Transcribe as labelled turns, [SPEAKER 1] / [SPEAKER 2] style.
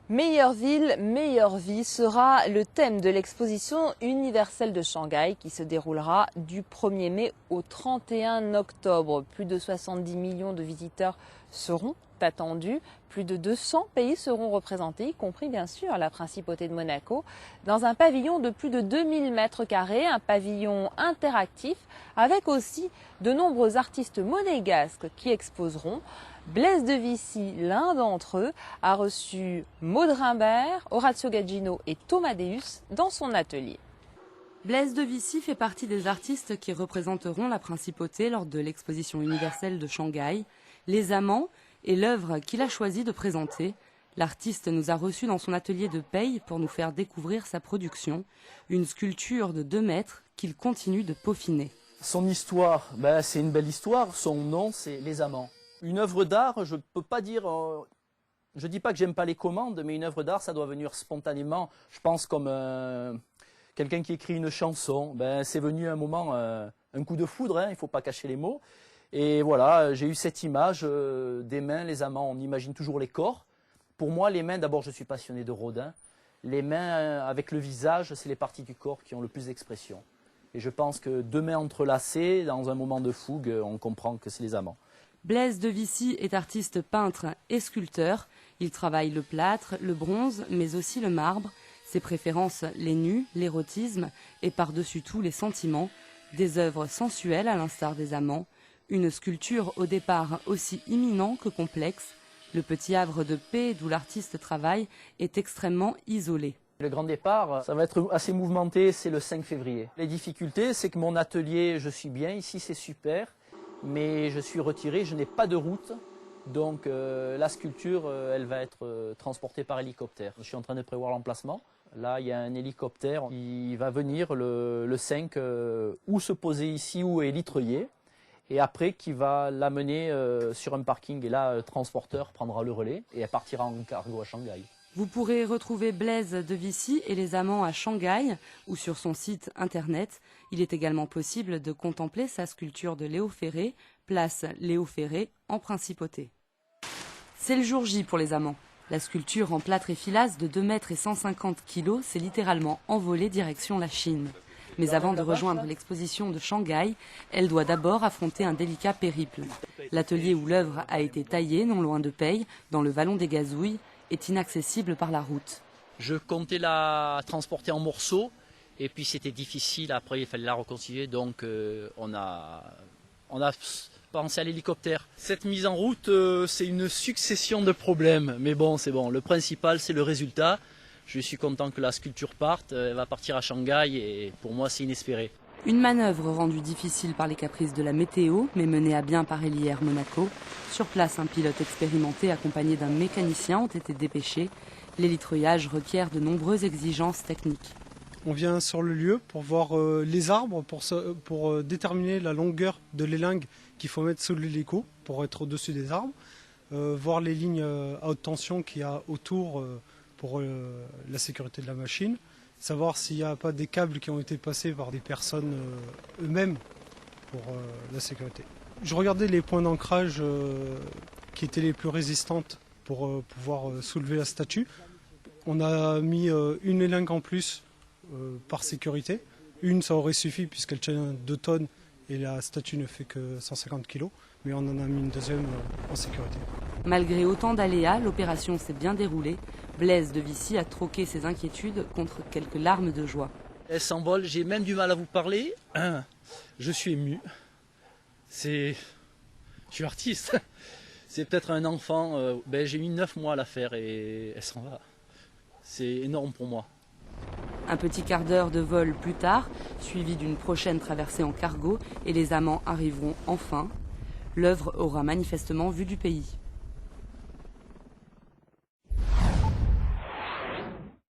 [SPEAKER 1] Meilleure ville, meilleure vie sera le thème de l'exposition universelle de Shanghai qui se déroulera du 1er mai au 31 octobre. Plus de 70 millions de visiteurs seront attendus. Plus de 200 pays seront représentés, y compris bien sûr la principauté de Monaco, dans un pavillon de plus de 2000 mètres carrés, un pavillon interactif avec aussi de nombreux artistes monégasques qui exposeront. Blaise de Vici, l'un d'entre eux, a reçu Maud Rimbert, Orazio Gagino et Thomas Deus dans son atelier.
[SPEAKER 2] Blaise de Vici fait partie des artistes qui représenteront la principauté lors de l'exposition universelle de Shanghai. Les Amants est l'œuvre qu'il a choisi de présenter. L'artiste nous a reçus dans son atelier de Peille pour nous faire découvrir sa production, une sculpture de 2 mètres qu'il continue de peaufiner.
[SPEAKER 3] Son histoire, c'est une belle histoire. Son nom, c'est Les Amants. Une œuvre d'art, je peux pas dire, je dis pas que j'aime pas les commandes, mais une œuvre d'art, ça doit venir spontanément. Je pense comme quelqu'un qui écrit une chanson. C'est venu un moment, un coup de foudre, il faut pas cacher les mots. Et voilà, j'ai eu cette image des mains, les amants. On imagine toujours les corps. Pour moi, les mains, d'abord, je suis passionné de Rodin. Les mains avec le visage, c'est les parties du corps qui ont le plus d'expression. Et je pense que 2 mains entrelacées, dans un moment de fougue, on comprend que c'est les amants.
[SPEAKER 2] Blaise de Vici est artiste peintre et sculpteur. Il travaille le plâtre, le bronze, mais aussi le marbre. Ses préférences, les nus, l'érotisme et par-dessus tout les sentiments. Des œuvres sensuelles à l'instar des amants. Une sculpture au départ aussi imminent que complexe. Le petit havre de paix d'où l'artiste travaille est extrêmement isolé.
[SPEAKER 3] Le grand départ, ça va être assez mouvementé, c'est le 5 février. Les difficultés, c'est que mon atelier, je suis bien, ici c'est super, mais je suis retiré, je n'ai pas de route. Donc la sculpture, elle va être transportée par hélicoptère. Je suis en train de prévoir l'emplacement. Là, il y a un hélicoptère qui va venir le 5 ou se poser ici ou est litreuillé. Et après, qui va l'amener sur un parking. Et là, le transporteur prendra le relais et elle partira en cargo à Shanghai.
[SPEAKER 2] Vous pourrez retrouver Blaise de Vici et les Amants à Shanghai ou sur son site internet. Il est également possible de contempler sa sculpture de Léo Ferré, place Léo Ferré en Principauté. C'est le jour J pour les Amants. La sculpture en plâtre et filasse de 2 mètres et 150 kg s'est littéralement envolée direction la Chine. Mais avant de rejoindre l'exposition de Shanghai, elle doit d'abord affronter un délicat périple. L'atelier où l'œuvre a été taillée, non loin de Peille, dans le vallon des Gazouilles, est inaccessible par la route.
[SPEAKER 3] Je comptais la transporter en morceaux et puis c'était difficile, après il fallait la reconstituer, donc on a pensé à l'hélicoptère. Cette mise en route, c'est une succession de problèmes, mais bon, c'est bon. Le principal, c'est le résultat. Je suis content que la sculpture parte, elle va partir à Shanghai et pour moi c'est inespéré.
[SPEAKER 2] Une manœuvre rendue difficile par les caprices de la météo, mais menée à bien par Hélière Monaco. Sur place, un pilote expérimenté accompagné d'un mécanicien ont été dépêchés. L'élitreuillage requiert de nombreuses exigences techniques.
[SPEAKER 4] On vient sur le lieu pour voir les arbres, pour déterminer la longueur de l'élingue qu'il faut mettre sous l'hélico pour être au-dessus des arbres. Voir les lignes à haute tension qu'il y a autour pour la sécurité de la machine. Savoir s'il n'y a pas des câbles qui ont été passés par des personnes eux-mêmes pour la sécurité. Je regardais les points d'ancrage qui étaient les plus résistantes pour pouvoir soulever la statue. On a mis une élingue en plus par sécurité. Une, ça aurait suffi puisqu'elle tient 2 tonnes et la statue ne fait que 150 kg. Mais on en a mis une deuxième en sécurité.
[SPEAKER 2] Malgré autant d'aléas, l'opération s'est bien déroulée. Blaise de Vici a troqué ses inquiétudes contre quelques larmes de joie.
[SPEAKER 3] Elle s'envole, j'ai même du mal à vous parler. Je suis ému. Je suis artiste. C'est peut-être un enfant. J'ai mis 9 mois à la faire et elle s'en va. C'est énorme pour moi.
[SPEAKER 2] Un petit quart d'heure de vol plus tard, suivi d'une prochaine traversée en cargo, et les Amants arriveront enfin. L'œuvre aura manifestement vu du pays.